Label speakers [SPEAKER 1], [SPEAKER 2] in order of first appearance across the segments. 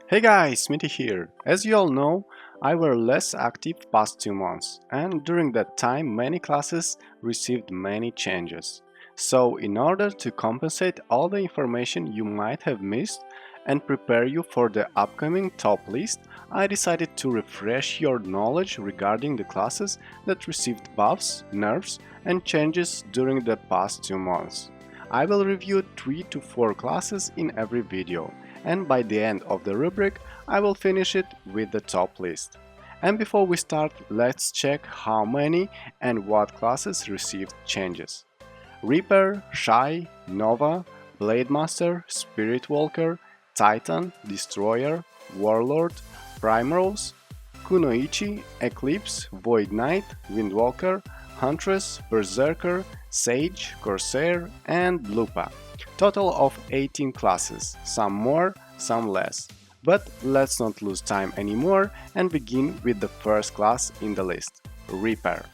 [SPEAKER 1] Hey guys, Smithy here. As you all know, I were less active past 2 months, and during that time many classes received many changes. So in order to compensate all the information you might have missed and prepare you for the upcoming top list, I decided to refresh your knowledge regarding the classes that received buffs, nerfs and changes during the past 2 months. I will review 3 to 4 classes in every video, and by the end of the rubric I will finish it with the top list. And before we start, let's check how many and what classes received changes. Reaper, Shai, Nova, Blademaster, Spiritwalker, Titan, Destroyer, Warlord, Primrose, Kunoichi, Eclipse, Void Knight, Windwalker, Huntress, Berserker, Sage, Corsair and Lupa. Total of 18 classes, some more, some less. But let's not lose time anymore and begin with the first class in the list, Reaper.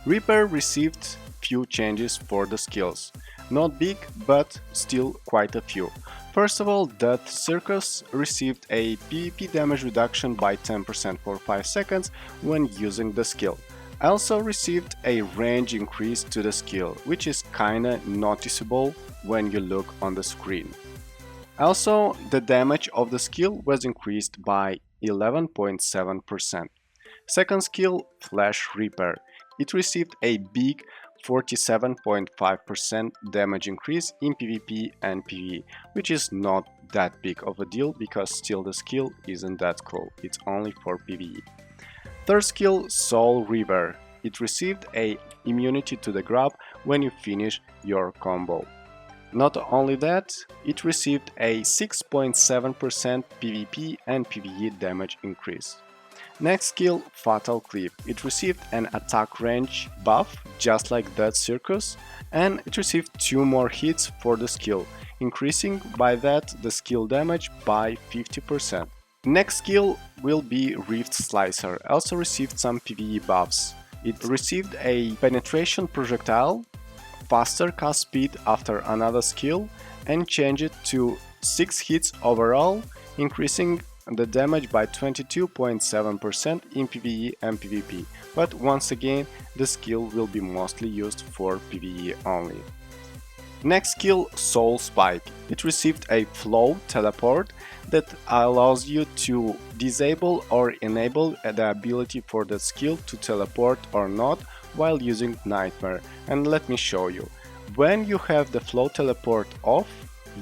[SPEAKER 1] Reaper received few changes for the skills. Not big, but still quite a few. First of all, Death Circus received a PvP damage reduction by 10% for 5 seconds when using the skill. Also received a range increase to the skill, which is kinda noticeable when you look on the screen. Also, the damage of the skill was increased by 11.7%. Second skill, Flash Reaper. It received a big 47.5% damage increase in PvP and PvE, which is not that big of a deal because still the skill isn't that cool, it's only for PvE. Third skill, Soul Reaver. It received a immunity to the grab when you finish your combo. Not only that, it received a 6.7% PvP and PvE damage increase. Next skill, Fatal Clip. It received an attack range buff, just like Death Circus, and it received 2 more hits for the skill, increasing by that the skill damage by 50%. Next skill will be Rift Slicer, also received some PvE buffs. It received a penetration projectile, faster cast speed after another skill, and changed it to 6 hits overall, increasing the damage by 22.7% in PvE and PvP, but once again the skill will be mostly used for PvE only. Next skill, Soul Spike. It received a flow teleport that allows you to disable or enable the ability for the skill to teleport or not while using Nightmare, and let me show you. When you have the flow teleport off,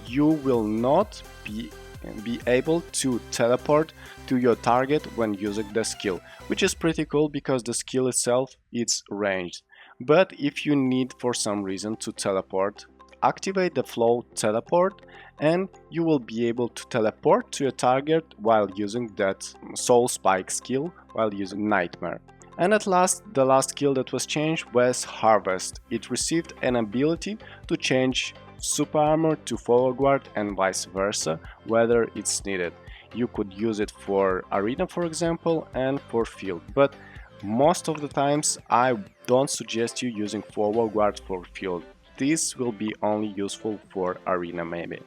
[SPEAKER 1] you will not be able to teleport to your target when using the skill, which is pretty cool because the skill itself is ranged. But if you need for some reason to teleport, activate the flow teleport and you will be able to teleport to your target while using that Soul Spike skill while using Nightmare. And at last, the last skill that was changed was Harvest. It received an ability to change super armor to forward guard and vice versa, whether it's needed. You could use it for arena, for example, and for field, but most of the times I don't suggest you using forward guard for field. This will be only useful for arena maybe.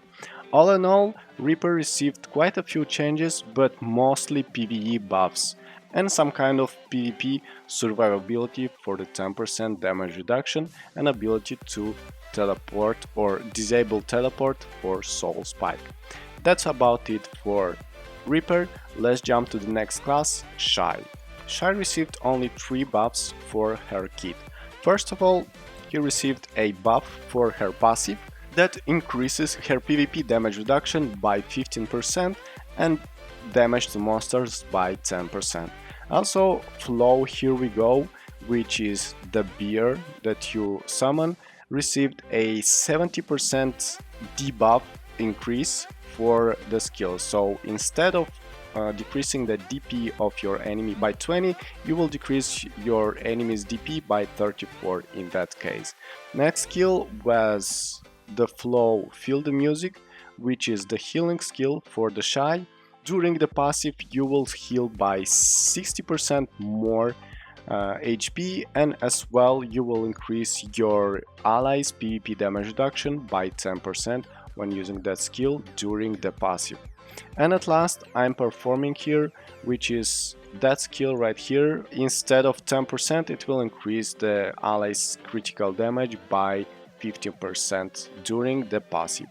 [SPEAKER 1] All in all, Reaper received quite a few changes, but mostly PvE buffs and some kind of PvP survivability for the 10% damage reduction and ability to teleport or disable teleport for Soul Spike. That's about it for Reaper. Let's jump to the next class, Shai. Shai received only 3 buffs for her kit. First of all, he received a buff for her passive that increases her PvP damage reduction by 15% and damage to monsters by 10%. Also, Flow Here We Go, which is the beer that you summon, received a 70% debuff increase for the skill. So instead of decreasing the DP of your enemy by 20, you will decrease your enemy's DP by 34 in that case. Next skill was the Flow Feel the Music, which is the healing skill for the Shai. During the passive, you will heal by 60% more HP, and as well you will increase your allies' PvP damage reduction by 10% when using that skill during the passive. And at last I'm performing here, which is that skill right here. Instead of 10%, it will increase the ally's critical damage by 15% during the passive.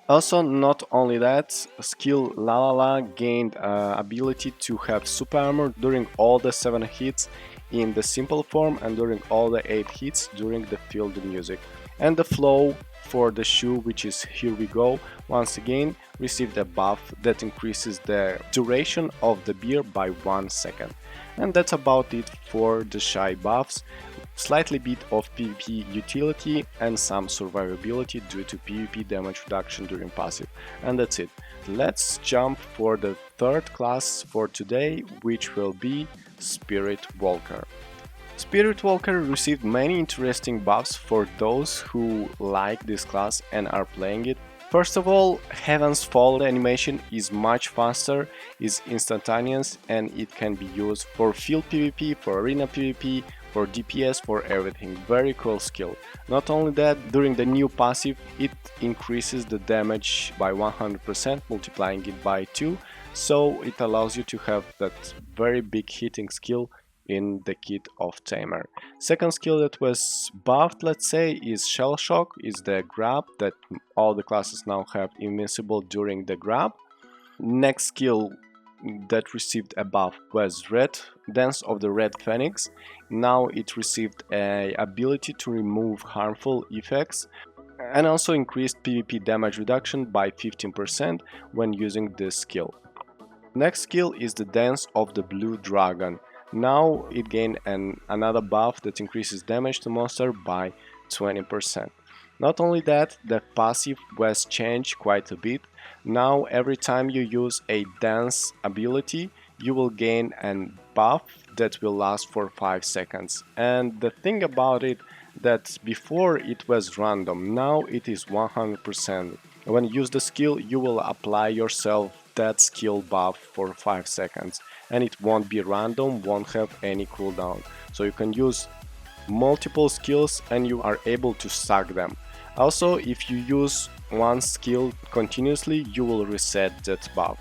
[SPEAKER 1] Also, not only that, skill La La La gained ability to have super armor during all the 7 hits in the simple form and during all the 8 hits during the field music. And the flow for the shoe, which is Here We Go, once again received a buff that increases the duration of the beer by 1 second. And that's about it for the Shai buffs. Slightly bit of PvP utility and some survivability due to PvP damage reduction during passive. And that's it. Let's jump for the third class for today, which will be Spiritwalker. Spiritwalker received many interesting buffs for those who like this class and are playing it. First of all, Heaven's Fall animation is much faster, is instantaneous, and it can be used for field PvP, for arena PvP, for DPS, for everything. Very cool skill. Not only that, during the new passive it increases the damage by 100%, multiplying it by 2, so it allows you to have that very big hitting skill in the kit of Tamer. Second skill that was buffed, let's say, is Shell Shock, is the grab that all the classes now have invincible during the grab. Next skill that received a buff was Red Dance of the Red Phoenix. Now it received a ability to remove harmful effects and also increased PvP damage reduction by 15% when using this skill. Next skill is the Dance of the Blue Dragon. Now it gained another buff that increases damage to monster by 20%. Not only that, the passive was changed quite a bit. Now every time you use a dance ability, you will gain a buff that will last for 5 seconds. And the thing about it, that before it was random, now it is 100%. When you use the skill, you will apply yourself that skill buff for 5 seconds. And it won't be random, won't have any cooldown. So you can use multiple skills and you are able to stack them. Also, if you use one skill continuously, you will reset that buff.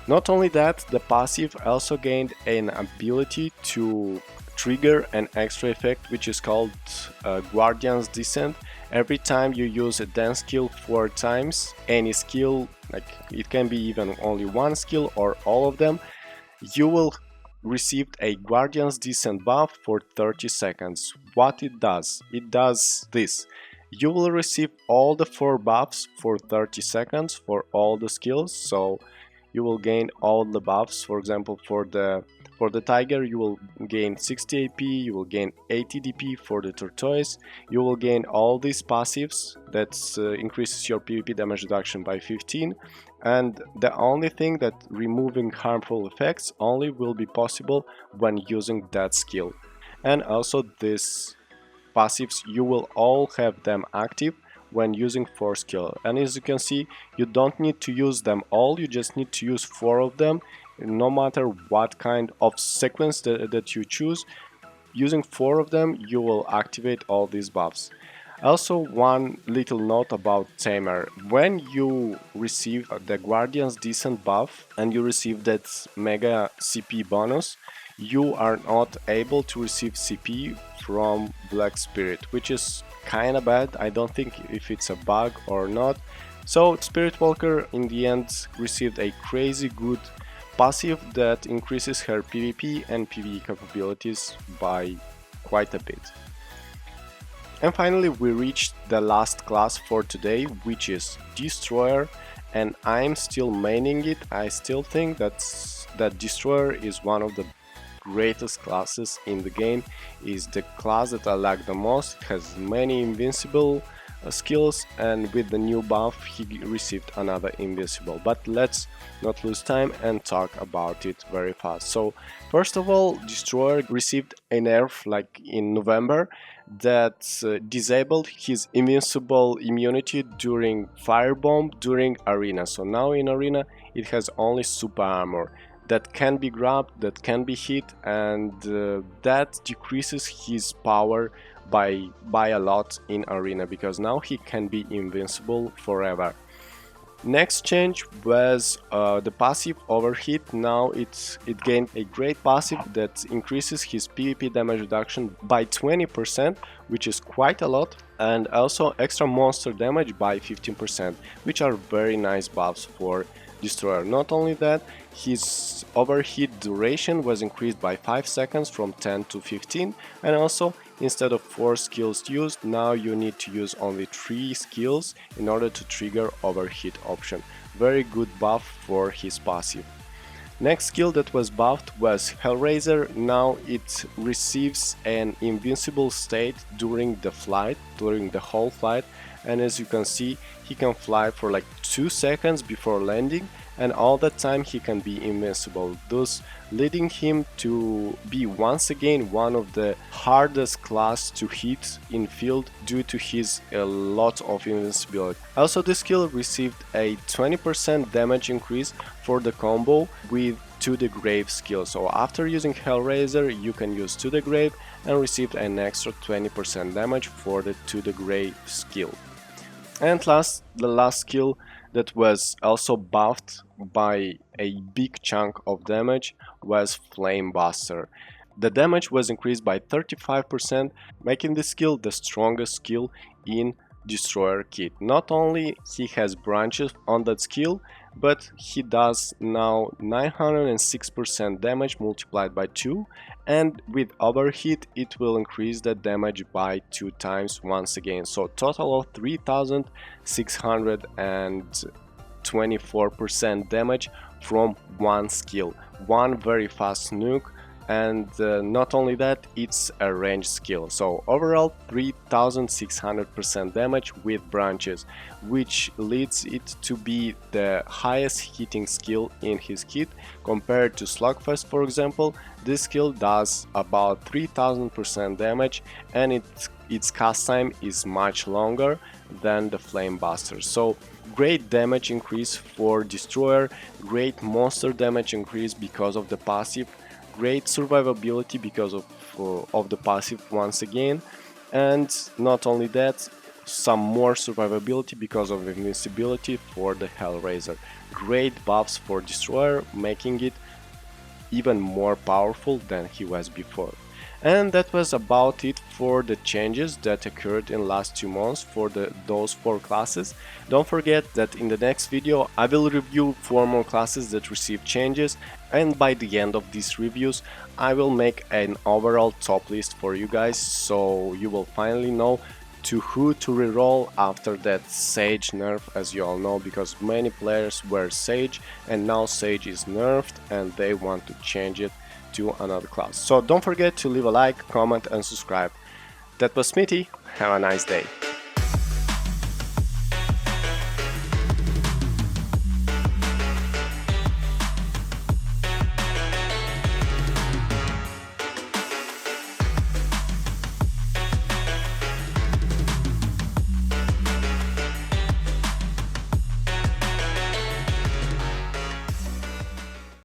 [SPEAKER 1] Not only that, the passive also gained an ability to trigger an extra effect which is called Guardian's Descent. Every time you use a dance skill 4 times, any skill, like it can be even only one skill or all of them, you will receive a Guardian's Descent buff for 30 seconds. What it does this. You will receive all the 4 buffs for 30 seconds for all the skills, so you will gain all the buffs. For example, for the tiger you will gain 60 AP, you will gain 80 DP for the tortoise, you will gain all these passives that increases your PvP damage reduction by 15, and the only thing that removing harmful effects only will be possible when using that skill. And also these passives, you will all have them active when using 4 skill, and as you can see, you don't need to use them all, you just need to use 4 of them. No matter what kind of sequence that you choose, using 4 of them you will activate all these buffs. Also, one little note about Tamer. When you receive the Guardian's Descent buff and you receive that mega CP bonus, you are not able to receive CP from Black Spirit, which is kinda bad. I don't think if it's a bug or not. So Spiritwalker in the end received a crazy good passive that increases her PvP and PvE capabilities by quite a bit. And finally we reached the last class for today, which is Destroyer, and I'm still maining it. I still think that Destroyer is one of the greatest classes in the game, is the class that I like the most. It has many invincible skills, and with the new buff he received another invincible. But let's not lose time and talk about it very fast. So first of all, Destroyer received a nerf like in November that disabled his invincible immunity during Firebomb during arena. So now in arena it has only super armor that can be grabbed, that can be hit, and that decreases his power by a lot in arena, because now he can be invincible forever. Next change was the passive overheat. Now it gained a great passive that increases his PvP damage reduction by 20%, which is quite a lot, and also extra monster damage by 15%, which are very nice buffs for Destroyer. Not only that, his overheat duration was increased by 5 seconds from 10 to 15, and also instead of 4 skills used, now you need to use only 3 skills in order to trigger overheat option. Very good buff for his passive. Next skill that was buffed was Hellraiser. Now it receives an invincible state during the whole flight, and as you can see, he can fly for like 2 seconds before landing, and all that time he can be invincible, thus leading him to be once again one of the hardest class to hit in field due to his a lot of invincibility. Also, this skill received a 20% damage increase for the combo with To the Grave skill. So after using Hellraiser, you can use To the Grave and receive an extra 20% damage for the To the Grave skill. And the last skill that was also buffed by a big chunk of damage was Flame Buster. The damage was increased by 35%, making this skill the strongest skill in Destroyer kit. Not only he has branches on that skill, but he does now 906% damage multiplied by 2, and with overheat it will increase the damage by 2 times once again, so total of 3624% damage from one skill, one very fast nuke. And not only that, it's a range skill, so overall 3600% damage with branches, which leads it to be the highest hitting skill in his kit. Compared to Slugfest, for example, this skill does about 3000% damage, and its cast time is much longer than the Flame Buster. So great damage increase for Destroyer, great monster damage increase because of the passive, great survivability because of the passive once again, and not only that, some more survivability because of invincibility for the Hellraiser. Great buffs for Destroyer, making it even more powerful than he was before. And that was about it for the changes that occurred in last 2 months for those 4 classes. Don't forget that in the next video I will review 4 more classes that received changes, and by the end of these reviews I will make an overall top list for you guys, so you will finally know to who to reroll after that Sage nerf, as you all know, because many players were Sage and now Sage is nerfed and they want to change it to another class. So don't forget to leave a like, comment and subscribe. That was Smithy. Have a nice day.